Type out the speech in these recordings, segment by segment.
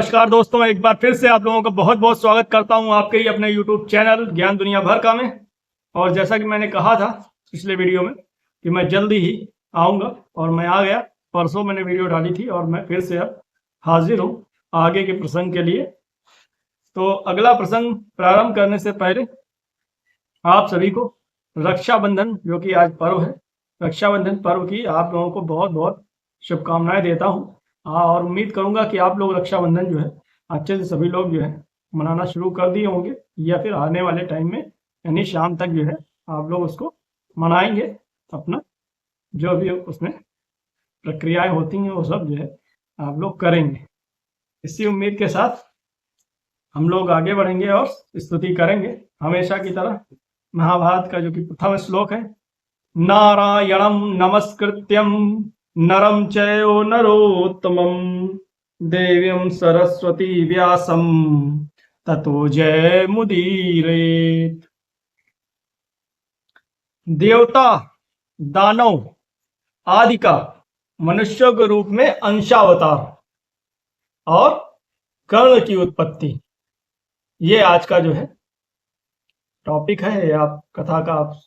नमस्कार दोस्तों, एक बार फिर से आप लोगों का बहुत बहुत स्वागत करता हूं आपके ही अपने YouTube चैनल ज्ञान दुनिया भर का में। और जैसा कि मैंने कहा था पिछले वीडियो में कि मैं जल्दी ही आऊंगा और मैं आ गया। परसों मैंने वीडियो डाली थी और मैं फिर से अब हाजिर हूं आगे के प्रसंग के लिए। तो अगला प्रसंग प्रारंभ करने से पहले आप सभी को रक्षाबंधन, जो कि आज पर्व है, रक्षाबंधन पर्व की आप लोगों को बहुत बहुत शुभकामनाएं देता हूं। और उम्मीद करूंगा कि आप लोग रक्षाबंधन जो है अच्छे से सभी लोग जो है मनाना शुरू कर दिए होंगे, या फिर आने वाले टाइम में यानी शाम तक जो है आप लोग उसको मनाएंगे। अपना जो भी उसमें प्रक्रियाएं होती हैं वो सब जो है आप लोग करेंगे। इसी उम्मीद के साथ हम लोग आगे बढ़ेंगे और स्तुति करेंगे हमेशा की तरह। महाभारत का जो कि प्रथम श्लोक है, नारायणं नमस्कृत्यं नरं चैव नरोत्तमं देवीं सरस्वती व्यासं ततो जयमुदीरयेत्। देवता, दानव आदि का मनुष्यों के रूप में अंशावतार और कर्ण की उत्पत्ति, ये आज का जो है टॉपिक है। आप कथा का आप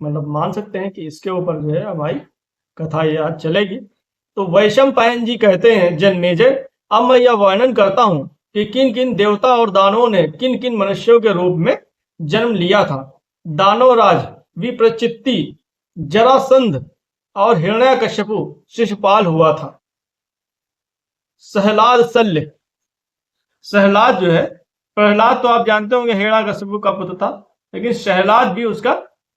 मतलब मान सकते हैं कि इसके ऊपर जो है हमारी कथा ये आज चलेगी। तो वैशंपायन जी कहते हैं, जन्मेजय, अब मैं यह वर्णन करता हूं कि किन किन देवता और दानवों ने किन किन मनुष्यों के रूप में जन्म लिया था। दानवराज विप्रचित्ति, जरासंध और हिरण्यकश्यपु शिशुपाल हुआ था। सहलाद शल्य, सहलाद जो है, प्रहलाद तो आप जानते होंगे हिरण्यकश्यपु का पुत्र था, लेकिन सहलाद भी उसका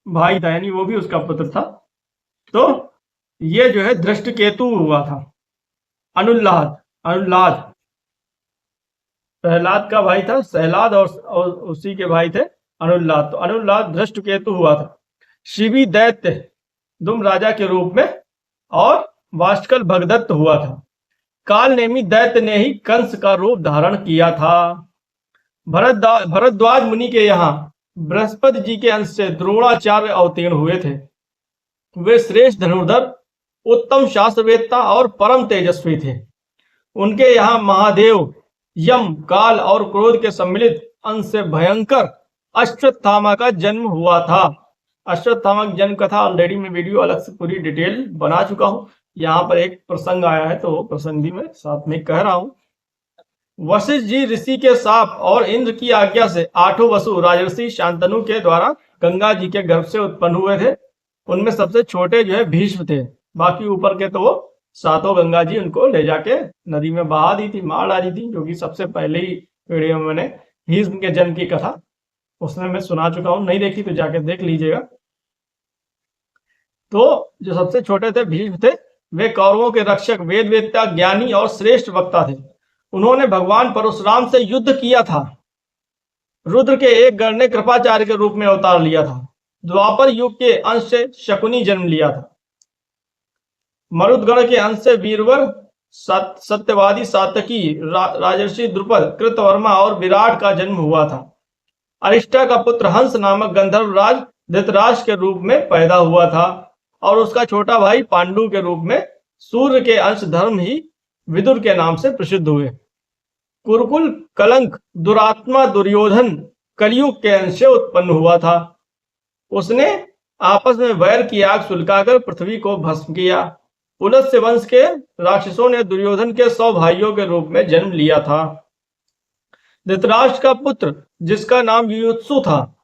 भाई था, यानी वो भी उसका पुत्र था। तो ये जो है धृष्टकेतु हुआ था। अनुल्लाद, अनुल्लाद प्रहलाद का भाई था सहलाद, और उसी के भाई थे अनुल्लाद। तो अनुल्लाद धृष्टकेतु हुआ था। शिवी दैत्य दुम राजा के रूप में, और वाष्कल भगदत्त हुआ था। काल नेमी दैत्य ने ही कंस का रूप धारण किया था। भरद्वाज मुनि के यहाँ बृहस्पति जी के अंश से द्रोणाचार्य अवतीर्ण हुए थे। वे श्रेष्ठ धनुर्धर, उत्तम शास्त्रवेत्ता और परम तेजस्वी थे। उनके यहाँ महादेव, यम, काल और क्रोध के सम्मिलित अंश से भयंकर अश्वत्थामा का जन्म हुआ था। अश्वत्थामा की जन्म कथा ऑलरेडी मैं वीडियो अलग से पूरी डिटेल बना चुका हूं। यहाँ पर एक प्रसंग आया है तो वो प्रसंग भी मैं साथ में कह रहा हूं। वशिष्ठ जी ऋषि के शाप और इंद्र की आज्ञा से 8 वसु राजर्षि शांतनु के द्वारा गंगा जी के गर्भ से उत्पन्न हुए थे। उनमें सबसे छोटे जो है भीष्म थे। बाकी ऊपर के तो वो 7 गंगा जी उनको ले जाके नदी में बहा दी थी, मार डाली थी, जो कि सबसे पहले ही वीडियो में मैंने भीष्म के जन्म की कथा उसमें मैं सुना चुका हूं। नहीं देखी तो जाके देख लीजिएगा। तो जो सबसे छोटे थे भीष्म थे, वे कौरवों के रक्षक, वेदवेत्ता, ज्ञानी और श्रेष्ठ वक्ता थे। उन्होंने भगवान परशुराम से युद्ध किया था। रुद्र के एक गण ने कृपाचार्य के रूप में अवतार लिया था। द्वापर युग के अंश से शकुनी जन्म लिया था। मरुदगण के अंश से वीरवर, सत्यवादी सातकी, राजर्षि द्रुपद, कृतवर्मा और विराट का जन्म हुआ था। अरिष्टा का पुत्र हंस नामक गंधर्व राज धृतराष्ट्र के रूप में पैदा हुआ था, और उसका छोटा भाई पांडु के रूप में सूर्य के अंश धर्म ही विदुर के नाम से प्रसिद्ध हुए। कुरुकुल कलंक दुरात्मा दुर्योधन कलयुग के अंश से उत्पन्न हुआ था। उसने आपस में वैर की आग सुलगाकर पृथ्वी को भस्म किया। पुलत्स्य वंश के राक्षसों ने दुर्योधन के 100 भाइयों के रूप में जन्म लिया था। धृतराष्ट्र का पुत्र, जिसका नाम युयुत्सु था,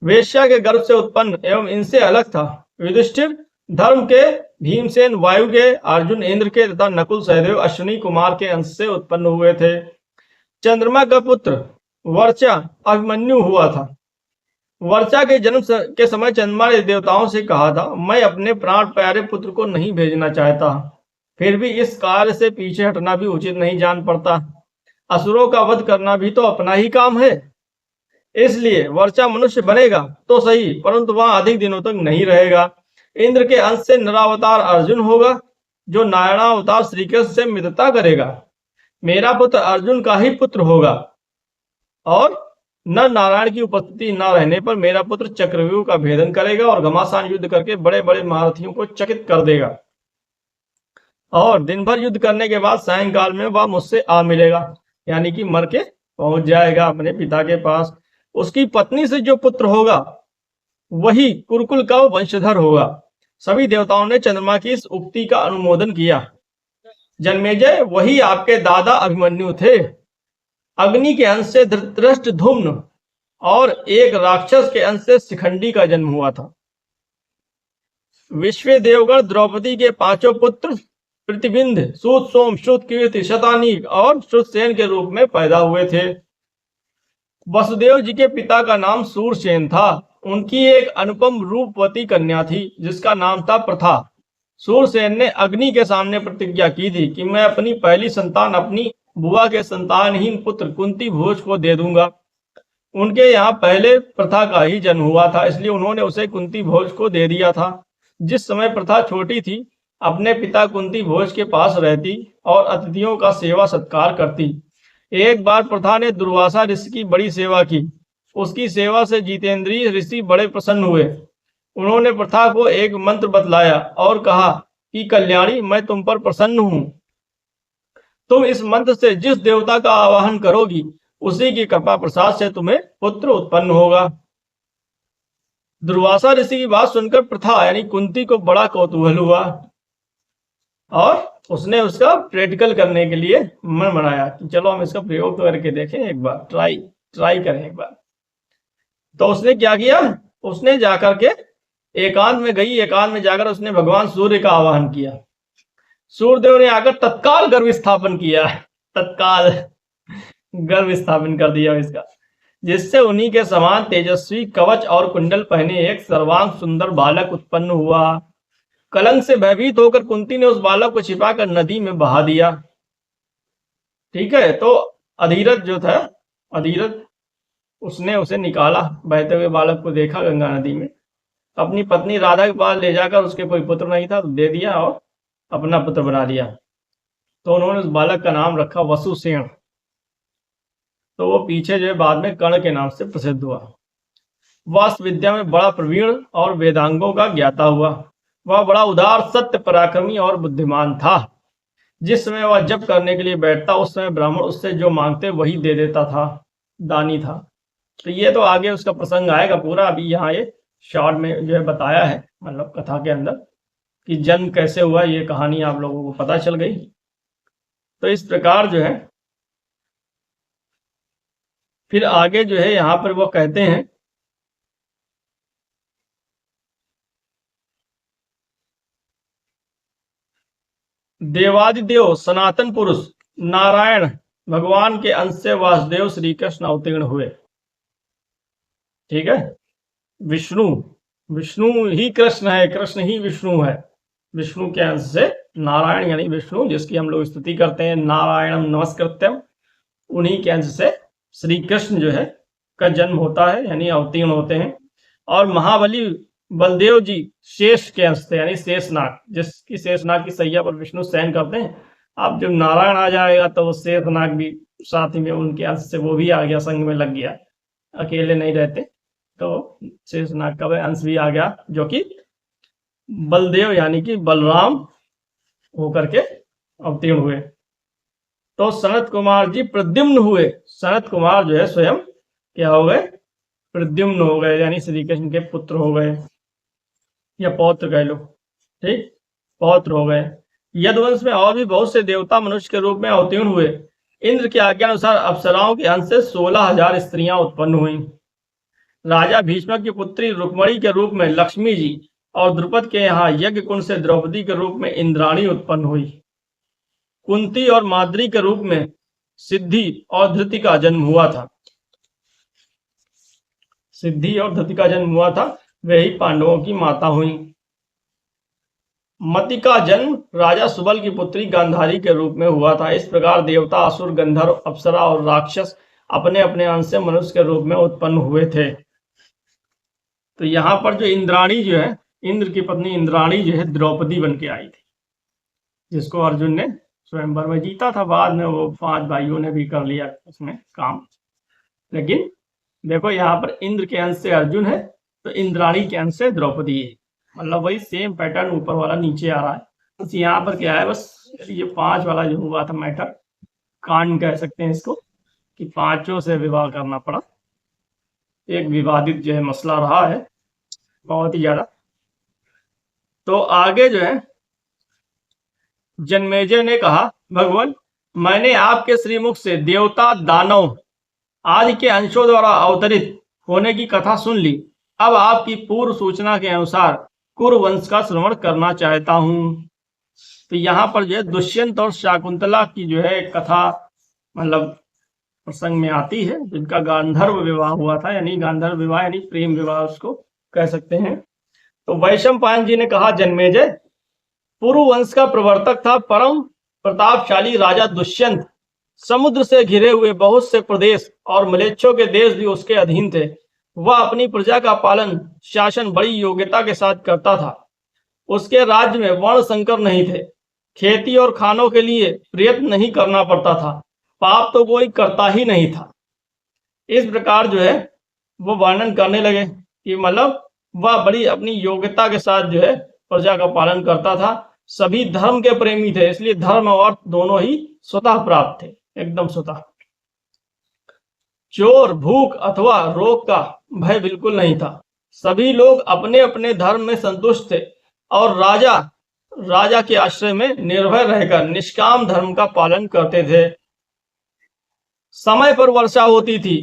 वेश्या के गर्भ से उत्पन्न एवं इनसे अलग था। युधिष्ठिर धर्म के, भीमसेन वायु के, अर्जुन इंद्र के तथा नकुल सहदेव अश्विनी कुमार के अंश से उत्पन्न हुए थे। चंद्रमा का पुत्र वर्चा अभिमन्यु हुआ था। वर्चा के जन्म के समय चंद्रमा ने देवताओं से कहा था, मैं अपने प्राण प्यारे पुत्र को नहीं भेजना चाहता, फिर भी इस कार्य से पीछे हटना भी उचित नहीं जान पड़ता। असुरों का वध करना भी तो अपना ही काम है। इसलिए वर्चा मनुष्य बनेगा तो सही, परंतु वहां अधिक दिनों तक नहीं रहेगा। इंद्र के अंश से नरावतार अर्जुन होगा, जो नारायणावतार श्री कृष्ण से मित्रता करेगा। मेरा पुत्र अर्जुन का ही पुत्र होगा, और नर नारायण की उपस्थिति न रहने पर मेरा पुत्र चक्रव्यूह का भेदन करेगा और घमासान युद्ध करके बड़े बड़े महारथियों को चकित कर देगा। और दिन भर युद्ध करने के बाद सायंकाल में वह मुझसे आ मिलेगा, यानी कि मर के पहुंच जाएगा अपने पिता के पास। उसकी पत्नी से जो पुत्र होगा वही कुरुकुल का वंशधर होगा। सभी देवताओं ने चंद्रमा की इस उक्ति का अनुमोदन किया। जन्मेजय, वही आपके दादा अभिमन्यु थे। अग्नि के अंश से धृष्टद्युम्न और एक राक्षस के अंश से शिखंडी का जन्म हुआ था। विश्व देवगण द्रौपदी के पांचों पुत्र प्रतिबिंध, सूत सोम, श्रुत कीर्ति, शतानीक और श्रुतसेन के रूप में पैदा हुए थे। वसुदेव जी के पिता का नाम सूरसेन था। उनकी एक अनुपम रूपवती कन्या थी जिसका नाम था प्रथा। सूरसेन ने अग्नि के सामने प्रतिज्ञा की थी कि मैं अपनी पहली संतान अपनी बुआ के संतानहीन पुत्र कुंती भोज को दे दूंगा। उनके यहाँ पहले प्रथा का ही जन्म हुआ था, इसलिए उन्होंने उसे कुंती भोज को दे दिया था। जिस समय प्रथा छोटी थी, अपने पिता कुंती भोज के पास रहती और अतिथियों का सेवा सत्कार करती। एक बार प्रथा ने दुर्वासा ऋषि की बड़ी सेवा की। उसकी सेवा से जितेंद्रिय ऋषि बड़े प्रसन्न हुए। उन्होंने प्रथा को एक मंत्र बतलाया और कहा कि कल्याणी, मैं तुम पर प्रसन्न हूं। तुम इस मंत्र से जिस देवता का आवाहन करोगी उसी की कृपा प्रसाद से तुम्हें पुत्र उत्पन्न होगा। दुर्वासा ऋषि की बात सुनकर प्रथा यानी कुंती को बड़ा कौतूहल हुआ और उसने उसका प्रैक्टिकल करने के लिए मन बनाया कि चलो हम इसका प्रयोग तो करके देखें, एक बार ट्राई करें एक बार। तो उसने क्या किया, उसने जाकर के एकांत में गई। एकांत में जाकर उसने भगवान सूर्य का आवाहन किया। सूर्यदेव ने आकर तत्काल गर्भ स्थापन किया, तत्काल गर्भ स्थापन कर दिया इसका, जिससे उन्हीं के समान तेजस्वी कवच और कुंडल पहने एक सर्वांग सुंदर बालक उत्पन्न हुआ। कलंक से भयभीत होकर कुंती ने उस बालक को छिपाकर नदी में बहा दिया। ठीक है, तो अधीरथ जो था, अधीरथ उसने उसे निकाला, बहते हुए बालक को देखा गंगा नदी में। अपनी पत्नी राधा के पास ले जाकर, उसके कोई पुत्र नहीं था तो दे दिया और अपना पुत्र बना दिया। तो उन्होंने उस बालक का नाम रखा वसुसेन। तो वो पीछे जो है बाद में कर्ण के नाम से प्रसिद्ध हुआ। वह विद्या में बड़ा प्रवीण और वेदांगों का ज्ञाता हुआ। वह बड़ा उदार, सत्य, पराक्रमी और बुद्धिमान था। जिस समय वह जप करने के लिए बैठता उस समय ब्राह्मण उससे जो मांगते वही दे देता था, दानी था। तो ये तो आगे उसका प्रसंग आएगा पूरा, अभी यहाँ ये शॉर्ट में जो है बताया है, मतलब कथा के अंदर कि जन्म कैसे हुआ, ये कहानी आप लोगों को पता चल गई। तो इस प्रकार जो है फिर आगे जो है यहाँ पर वो कहते हैं देवादिदेव सनातन पुरुष नारायण भगवान के अंश से वासुदेव श्री कृष्ण अवतीर्ण हुए। ठीक है, विष्णु ही कृष्ण है, कृष्ण ही विष्णु है। विष्णु के अंश से नारायण यानी विष्णु, जिसकी हम लोग स्तुति करते हैं, नारायणम नमस्कृत्यम, उन्हीं के अंश से श्री कृष्ण जो है का जन्म होता है, यानी अवतीर्ण होते हैं। और महाबली बलदेव जी शेष के अंश से, यानी शेषनाग, जिसकी शेषनाग की सैया पर विष्णु शयन करते हैं। अब जब नारायण आ जाएगा तो वो शेषनाग भी साथ ही में उनके अंश से वो भी आ गया, संग में लग गया, अकेले नहीं रहते। तो शेषनाग का अंश भी आ गया, जो कि बलदेव यानी कि बलराम होकर के अवतीर्ण हुए। तो सनत कुमार जी प्रद्युम्न हुए। सनत कुमार जो है स्वयं क्या हो गए, प्रद्युम्न हो गए, यानी श्री कृष्ण के पुत्र हो गए या पौत्र कह लो। ठीक, पौत्र हो गए। यदुवंश में और भी बहुत से देवता मनुष्य के रूप में अवतीर्ण हुए। इंद्र की आज्ञा अनुसार अप्सराओं के अंश से 16,000 स्त्रियां उत्पन्न हुई। राजा भीष्मक की पुत्री रुक्मणी के रूप में लक्ष्मी जी और द्रुपद के यहाँ यज्ञ कुंड से द्रौपदी के रूप में इंद्राणी उत्पन्न हुई। कुंती और माद्री के रूप में सिद्धि और धृति का जन्म हुआ था। सिद्धि और धृति का जन्म हुआ था, वे ही पांडवों की माता हुई। मति का जन्म राजा सुबल की पुत्री गांधारी के रूप में हुआ था। इस प्रकार देवता, असुर, गंधर्व, अप्सरा और राक्षस अपने अपने अंश से मनुष्य के रूप में उत्पन्न हुए थे। तो यहाँ पर जो इंद्राणी जो है, इंद्र की पत्नी इंद्राणी जो है द्रौपदी बन के आई थी, जिसको अर्जुन ने स्वयंवर में जीता था। बाद में वो 5 भाइयों ने भी कर लिया उसमें काम। लेकिन देखो यहाँ पर इंद्र के अंश से अर्जुन है, तो इंद्राणी के अंश से द्रौपदी है। मतलब वही सेम पैटर्न ऊपर वाला नीचे आ रहा है। बस यहाँ पर क्या है, बस ये 5 वाला जो हुआ था मैटर, कांड कह सकते हैं इसको, कि 5 से विवाह करना पड़ा। एक विवादित जो है मसला रहा है बहुत ही ज्यादा। तो आगे जो है जन्मेजय ने कहा, भगवान, मैंने आपके श्रीमुख से देवता दानव आदि के अंशों द्वारा अवतरित होने की कथा सुन ली। अब आपकी पूर्व सूचना के अनुसार कुरुवंश का श्रवण करना चाहता हूं। तो यहाँ पर जो है दुष्यंत और शाकुंतला की जो है कथा मतलब प्रसंग में आती है, जिनका गांधर्व विवाह हुआ था, यानी गांधर्व विवाह यानी प्रेम विवाह उसको कह सकते हैं। तो वैशंपायन जी ने कहा, जन्मेजय, पुरु वंश का प्रवर्तक था परम प्रतापशाली राजा दुष्यंत। समुद्र से घिरे हुए बहुत से प्रदेश और मलेच्छों के देश भी उसके अधीन थे। वह अपनी प्रजा का पालन शासन बड़ी योग्यता के साथ करता था। उसके राज्य में वर्ण संकर नहीं थे। खेती और खानों के लिए प्रयत्न नहीं करना पड़ता था। पाप तो कोई करता ही नहीं था। इस प्रकार जो है वो वर्णन करने लगे कि मतलब वह बड़ी अपनी योग्यता के साथ जो है प्रजा का पालन करता था। सभी धर्म के प्रेमी थे, इसलिए धर्म और अर्थ दोनों ही स्वतः प्राप्त थे, एकदम स्वतः। चोर, भूख अथवा रोग का भय बिल्कुल नहीं था। सभी लोग अपने अपने धर्म में संतुष्ट थे और राजा के आश्रय में निर्भय रहकर निष्काम धर्म का पालन करते थे। समय पर वर्षा होती थी,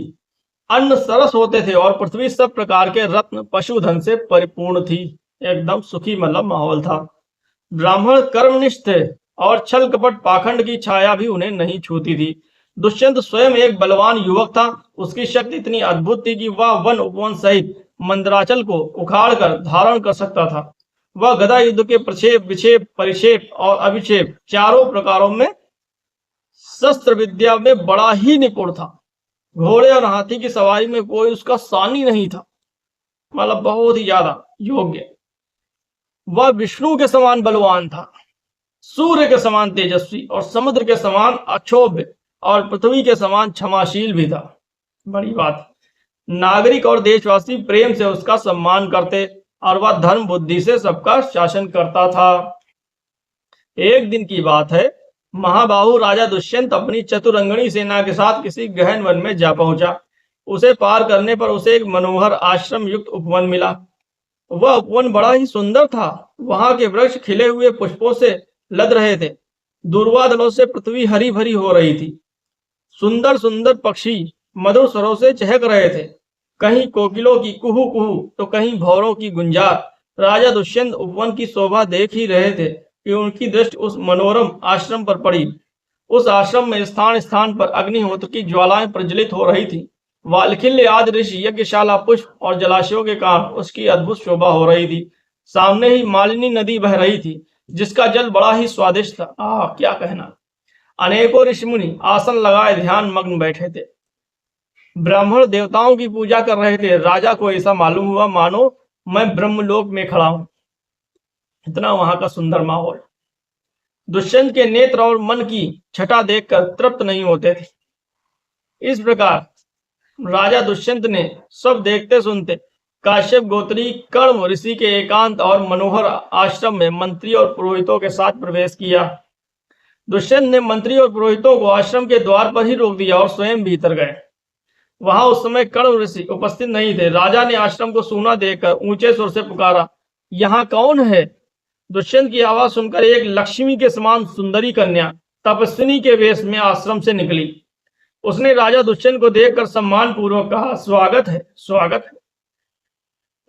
अन्न सरस होते थे और पृथ्वी सब प्रकार के रत्न पशुधन से परिपूर्ण थी। एकदम सुखी मतलब माहौल था। ब्राह्मण कर्मनिष्ठ थे और छल कपट पाखंड की छाया भी उन्हें नहीं छूती थी। दुष्यंत स्वयं एक बलवान युवक था। उसकी शक्ति इतनी अद्भुत थी कि वह वन उपवन सहित मंदराचल को उखाड़कर धारण कर सकता था। वह गदा युद्ध के प्रक्षेप, विक्षेप, परिक्षेप और अभिक्षेप चारों प्रकारों में शस्त्र विद्या में बड़ा ही निपुण था। घोड़े और हाथी की सवारी में कोई उसका सानी नहीं था, मतलब बहुत ही ज्यादा योग्य। वह विष्णु के समान बलवान था, सूर्य के समान तेजस्वी और समुद्र के समान अक्षोभ्य और पृथ्वी के समान क्षमाशील भी था। बड़ी बात। नागरिक और देशवासी प्रेम से उसका सम्मान करते और वह धर्म बुद्धि से सबका शासन करता था। एक दिन की बात है, महाबाहु राजा दुष्यंत अपनी चतुरंगणी सेना के साथ किसी गहन वन में जा पहुंचा। उसे पार करने पर उसे एक मनोहर आश्रम युक्त उपवन मिला। वह उपवन बड़ा ही सुंदर था। वहां के वृक्ष खिले हुए पुष्पों से लद रहे थे। दूर्वादलों से पृथ्वी हरी भरी हो रही थी। सुंदर सुंदर पक्षी मधुर स्वरों से चहक रहे थे। कहीं कोकिलों की कुहू कुहू तो कहीं भौरों की गुंजार। राजा दुष्यंत उपवन की शोभा देख ही रहे थे कि उनकी दृष्टि उस मनोरम आश्रम पर पड़ी। उस आश्रम में स्थान स्थान पर अग्निहोत्र की ज्वालाएं प्रज्वलित हो रही थी। वाल्खिल्य आदि ऋषि यज्ञशाला पुष्प और जलाशयों के कारण उसकी अद्भुत शोभा हो रही थी। सामने ही मालिनी नदी बह रही थी, जिसका जल बड़ा ही स्वादिष्ट था। क्या कहना। अनेकों ऋषिमुनि आसन लगाए ध्यान मग्न बैठे थे। ब्राह्मण देवताओं की पूजा कर रहे थे। राजा को ऐसा मालूम हुआ मानो मैं ब्रह्मलोक में खड़ा हूं। इतना वहां का सुंदर माहौल। दुष्यंत के नेत्र और मन की छटा देखकर तृप्त नहीं होते थे। इस प्रकार राजा दुष्यंत ने सब देखते सुनते काश्यप गोत्री कर्ण ऋषि के एकांत और मनोहर आश्रम में मंत्री और पुरोहितों के साथ प्रवेश किया। दुष्यंत ने मंत्री और पुरोहितों को आश्रम के द्वार पर ही रोक दिया और स्वयं भीतर गए। वहां उस समय कर्ण ऋषि उपस्थित नहीं थे। राजा ने आश्रम को सूना देखकर ऊंचे स्वर से पुकारा, यहाँ कौन है? दुष्यंत की आवाज सुनकर एक लक्ष्मी के समान सुंदरी कन्या तपस्विनी के वेश में आश्रम से निकली। उसने राजा दुष्यंत को देखकर सम्मान पूर्वक कहा, स्वागत है, स्वागत है।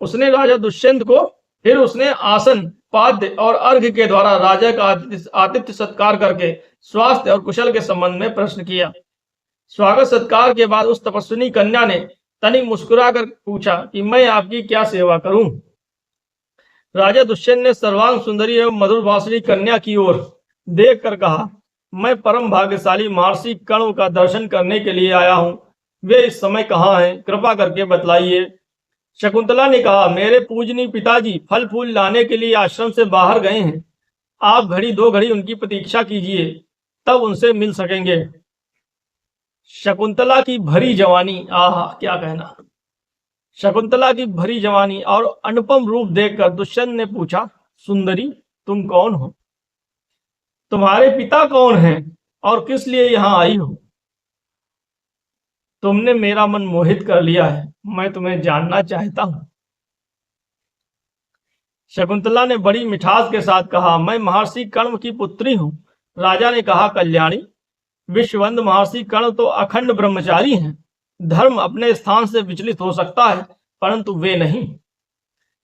उसने राजा दुष्यंत को फिर उसने आसन, पाद्य और अर्घ्य के द्वारा राजा का आतिथ्य सत्कार करके स्वास्थ्य और कुशल के संबंध में प्रश्न किया। स्वागत सत्कार के बाद उस तपस्विनी कन्या ने तनिक मुस्कुराकर पूछा कि मैं आपकी क्या सेवा करूं? राजा दुष्यंत ने सर्वांग सुंदरी एवं मधुर भाषणी कन्या की ओर देखकर कहा, मैं परम भाग्यशाली महर्षि कर्ण का दर्शन करने के लिए आया हूं। वे इस समय कहाँ हैं? कृपा करके बतलाइए। शकुंतला ने कहा, मेरे पूजनीय पिताजी फल फूल लाने के लिए आश्रम से बाहर गए हैं। आप घड़ी दो घड़ी उनकी प्रतीक्षा कीजिए, तब उनसे मिल सकेंगे। शकुंतला की भरी जवानी, क्या कहना। शकुंतला की भरी जवानी और अनुपम रूप देखकर दुष्यंत ने पूछा, सुंदरी तुम कौन हो? तुम्हारे पिता कौन हैं और किस लिए यहाँ आई हो? तुमने मेरा मन मोहित कर लिया है, मैं तुम्हें जानना चाहता हूँ। शकुंतला ने बड़ी मिठास के साथ कहा, मैं महर्षि कर्ण की पुत्री हूँ। राजा ने कहा, कल्याणी, विश्ववंद महर्षि कर्ण तो अखंड ब्रह्मचारी हैं। धर्म अपने स्थान से विचलित हो सकता है, परंतु वे नहीं।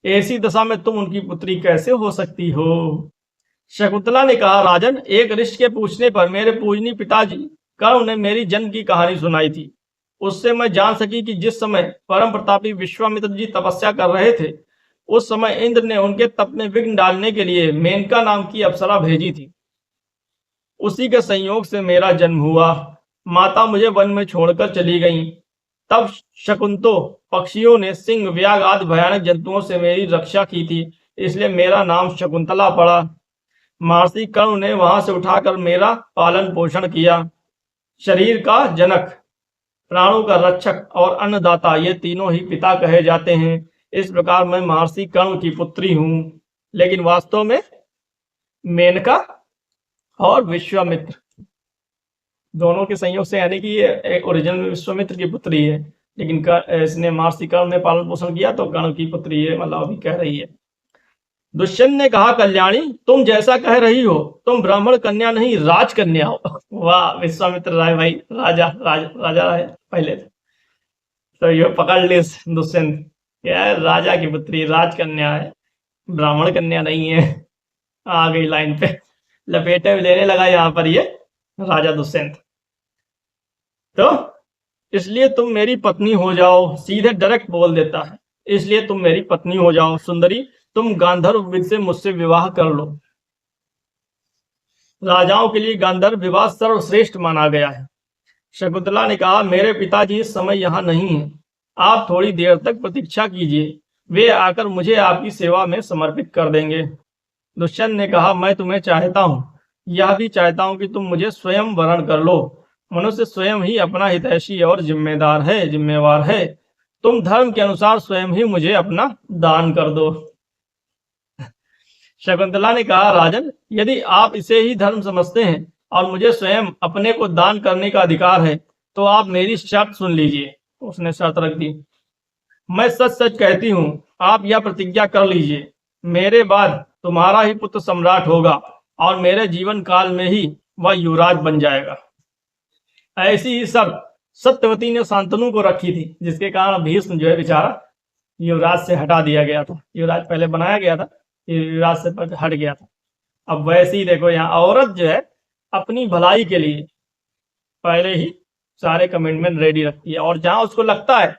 ऐसी दशा में तुम उनकी पुत्री कैसे हो सकती हो? शकुंतला ने कहा, राजन, एक ऋषि के पूछने पर मेरे पूजनीय पिताजी कर्ण ने मेरी जन्म की कहानी सुनाई थी। उससे मैं जान सकी कि जिस समय परम प्रतापी विश्वामित्र जी तपस्या कर रहे थे, उस समय इंद्र ने उनके तप में विघ्न डालने के लिए मेनका नाम की अप्सरा भेजी थी। उसी के संयोग से मेरा जन्म हुआ। माता मुझे वन में छोड़कर चली गईं। तब शकुंतो पक्षियों ने सिंह, व्याघ आदि भयानक जंतुओं से मेरी रक्षा की थी, इसलिए मेरा नाम शकुंतला पड़ा। महर्षि कर्ण ने वहां से उठाकर मेरा पालन पोषण किया। शरीर का जनक, प्राणों का रक्षक और अन्नदाता, ये तीनों ही पिता कहे जाते हैं। इस प्रकार मैं महर्षि कर्ण की पुत्री हूँ, लेकिन वास्तव में मेनका और विश्वामित्र दोनों के संयोग से, यानी कि ये ओरिजिनल में विश्वामित्र की पुत्री है, लेकिन इसने महर्षि कर्ण ने पालन पोषण किया तो कर्ण की पुत्री है, मतलब अभी कह रही है। दुष्यंत ने कहा, कल्याणी, तुम जैसा कह रही हो, तुम ब्राह्मण कन्या नहीं राजकन्या हो। वाह, विश्वामित्र राय भाई, राजा राय पहले तो ये पकड़ ली दुष्यंत, क्या है, राजा की पुत्री राजकन्या है, ब्राह्मण कन्या नहीं है। आ गई लाइन पे, लपेटे में लेने लगा यहाँ पर ये राजा दुष्यंत। तो इसलिए तुम मेरी पत्नी हो जाओ, सीधे डायरेक्ट बोल देता है, इसलिए तुम मेरी पत्नी हो जाओ। सुंदरी, तुम गांधर्व विद से मुझसे विवाह कर लो। राजाओं के लिए गांधर्व विवाह सर्वश्रेष्ठ माना गया है। शकुंतला ने कहा, मेरे पिताजी इस समय यहाँ नहीं है, आप थोड़ी देर तक प्रतीक्षा कीजिए, वे आकर मुझे आपकी सेवा में समर्पित कर देंगे। दुष्यंत ने कहा, मैं तुम्हें चाहता हूँ, यह भी चाहता हूँ कि तुम मुझे स्वयं वरण कर लो। मनुष्य स्वयं ही अपना हितैषी और जिम्मेवार है। तुम धर्म के अनुसार स्वयं ही मुझे अपना दान कर दो। शकुंतला ने कहा, राजन, यदि आप इसे ही धर्म समझते हैं और मुझे स्वयं अपने को दान करने का अधिकार है, तो आप मेरी शर्त सुन लीजिए। उसने शर्त रख दी, मैं सच सच कहती हूँ, आप यह प्रतिज्ञा कर लीजिए, मेरे बाद तुम्हारा ही पुत्र सम्राट होगा और मेरे जीवन काल में ही वह युवराज बन जाएगा। ऐसी ही शर्त सत्यवती ने शांतनु को रखी थी, जिसके कारण भीष्म जो है बेचारा युवराज से हटा दिया गया था। युवराज पहले बनाया गया था, युवराज से हट गया था। अब वैसे ही देखो, यहाँ औरत जो है अपनी भलाई के लिए पहले ही सारे कमिटमेंट रेडी रखती है, और जहां उसको लगता है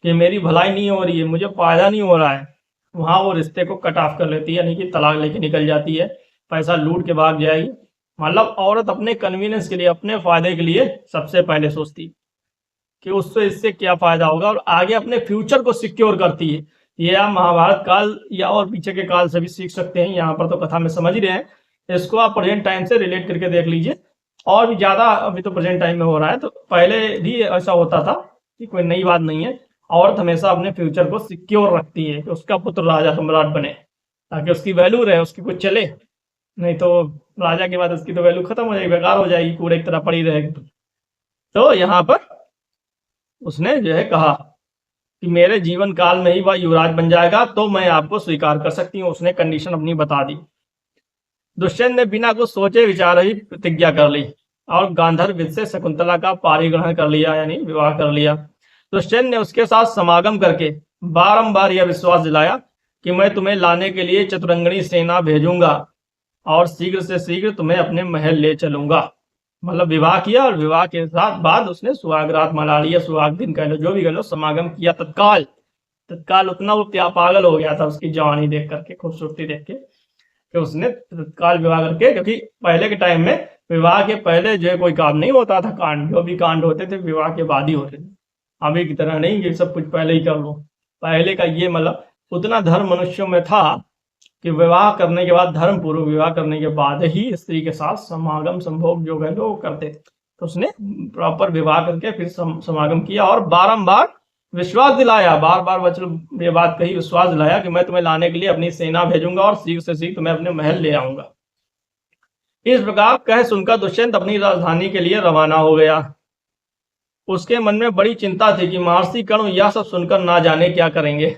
कि मेरी भलाई नहीं हो रही है, मुझे फायदा नहीं हो रहा है, वहां वो रिश्ते को कट ऑफ कर लेती है, यानी कि तलाक लेके निकल जाती है, पैसा लूट के भाग जाएगी। मतलब औरत अपने कन्वीनियंस के लिए, अपने फायदे के लिए सबसे पहले सोचती कि उससे इससे क्या फायदा होगा, और आगे अपने फ्यूचर को सिक्योर करती है। ये आप महाभारत काल या और पीछे के काल से भी सीख सकते हैं, यहाँ पर तो कथा में समझ ही रहे हैं, इसको आप प्रेजेंट टाइम से रिलेट करके देख लीजिए, और भी ज्यादा अभी तो प्रेजेंट टाइम में हो रहा है, तो पहले भी ऐसा होता था कि कोई नई बात नहीं है। औरत हमेशा अपने फ्यूचर को सिक्योर रखती है कि उसका पुत्र राजा सम्राट बने, ताकि उसकी वैल्यू रहे, उसकी कुछ चले, नहीं तो राजा के बाद उसकी तो वैल्यू खत्म हो जाएगी, बेकार हो जाएगी, कूड़े की तरह पड़ी रहेगी। तो यहाँ पर उसने जो है कहा कि मेरे जीवन काल में ही वह युवराज बन जाएगा, तो मैं आपको स्वीकार कर सकती हूँ। उसने कंडीशन अपनी बता दी। दुष्यंत ने बिना कुछ सोचे विचार ही प्रतिज्ञा कर ली और गांधर्व से शकुंतला का पारिग्रहण कर लिया, यानी विवाह कर लिया। दुष्यंत ने उसके साथ समागम करके बारंबार यह विश्वास दिलाया कि मैं तुम्हें लाने के लिए चतुरंगनी सेना भेजूंगा और शीघ्र से शीघ्र तुम्हें अपने महल ले चलूंगा। मतलब विवाह किया, और विवाह के साथ बाद उसने सुहाग रात मना लिया, सुहाग दिन कह लो, जो भी कह लो, समागम किया तत्काल। उतना वो पागल हो गया था उसकी जवानी देख करके, खूबसूरती देख के, कि उसने तत्काल विवाह करके, क्योंकि पहले के टाइम में विवाह के पहले जो है कोई काम नहीं होता था, कांड जो भी कांड होते थे विवाह के बाद ही होते थे। अभी की तरह नहीं कि सब कुछ पहले ही कर लो। पहले का ये मतलब उतना धर्म मनुष्यों में था कि विवाह करने के बाद, धर्म पूर्वक विवाह करने के बाद ही स्त्री के साथ समागम संभोग जो है लोग करते थे। तो उसने प्रॉपर विवाह करके फिर समागम किया और बारंबार विश्वास दिलाया, बार बार वचन ये बात कही, विश्वास दिलाया कि मैं तुम्हें लाने के लिए अपनी सेना भेजूंगा और शीघ्र से शीघ्र तुम्हें अपने महल ले आऊंगा। इस प्रकार कह सुनकर दुष्यंत अपनी राजधानी के लिए रवाना हो गया। उसके मन में बड़ी चिंता थी कि महर्षि कर्ण यह सब सुनकर ना जाने क्या करेंगे।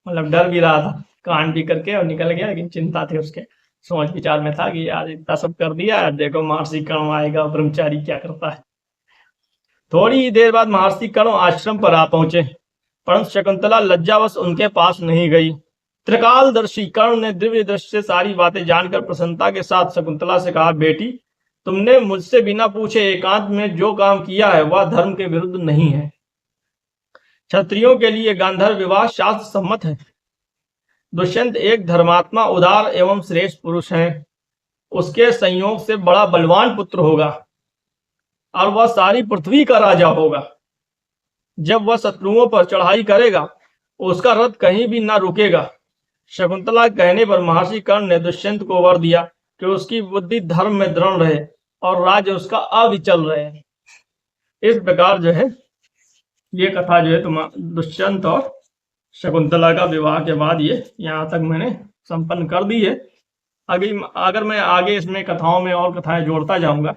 मतलब डर भी रहा था, कांड भी करके और निकल गया, लेकिन चिंता थी उसके। सोच विचार में था कि यार इतना सब कर दिया, देखो महर्षि कर्ण आएगा, ब्रह्मचारी क्या करता है। थोड़ी ही देर बाद महर्षि कर्ण आश्रम पर आ पहुंचे, परंतु शकुंतला लज्जावश उनके पास नहीं गई। त्रिकालदर्शी कर्ण ने दिव्य दृष्टि से सारी बातें जानकर प्रसन्नता के साथ शकुंतला से कहा, बेटी तुमने मुझसे बिना पूछे एकांत में जो काम किया है वह धर्म के विरुद्ध नहीं है। क्षत्रियों के लिए गांधर्व विवाह शास्त्र सम्मत है। दुष्यंत एक धर्मात्मा, उदार एवं श्रेष्ठ पुरुष है। उसके संयोग से बड़ा बलवान पुत्र होगा और वह सारी पृथ्वी का राजा होगा। जब वह शत्रुओं पर चढ़ाई करेगा उसका रथ कहीं भी ना रुकेगा। शकुंतला कहने पर महर्षि कर्ण ने दुष्यंत को वर दिया कि उसकी बुद्धि धर्म में दृढ़ रहे और राज्य उसका अविचल रहे। इस प्रकार जो है ये कथा जो है दुष्यंत और शकुंतला का विवाह के बाद ये यहाँ तक मैंने संपन्न कर दी है। अगर मैं आगे इसमें कथाओं में और कथाएं जोड़ता जाऊंगा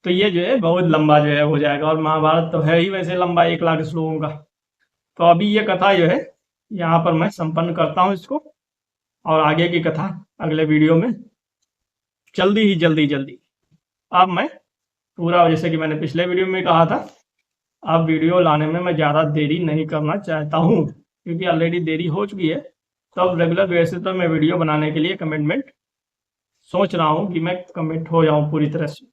तो ये जो है बहुत लंबा जो है हो जाएगा, और महाभारत तो है ही वैसे लंबा 1 लाख श्लोकों का। तो अभी ये कथा जो है यहाँ पर मैं संपन्न करता हूँ इसको, और आगे की कथा अगले वीडियो में जल्दी। अब मैं पूरा, जैसे कि मैंने पिछले वीडियो में कहा था, अब वीडियो लाने में मैं ज़्यादा देरी नहीं करना चाहता हूँ, क्योंकि ऑलरेडी देरी हो चुकी है। तो अब रेगुलर बेसिस पर मैं वीडियो बनाने के लिए कमिटमेंट सोच रहा हूँ कि मैं कमिट हो जाऊँ पूरी तरह से।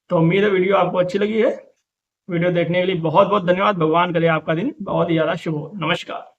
तो उम्मीद है वीडियो आपको अच्छी लगी है। वीडियो देखने के लिए बहुत बहुत धन्यवाद। भगवान करे आपका दिन बहुत ही ज़्यादा शुभ हो। नमस्कार।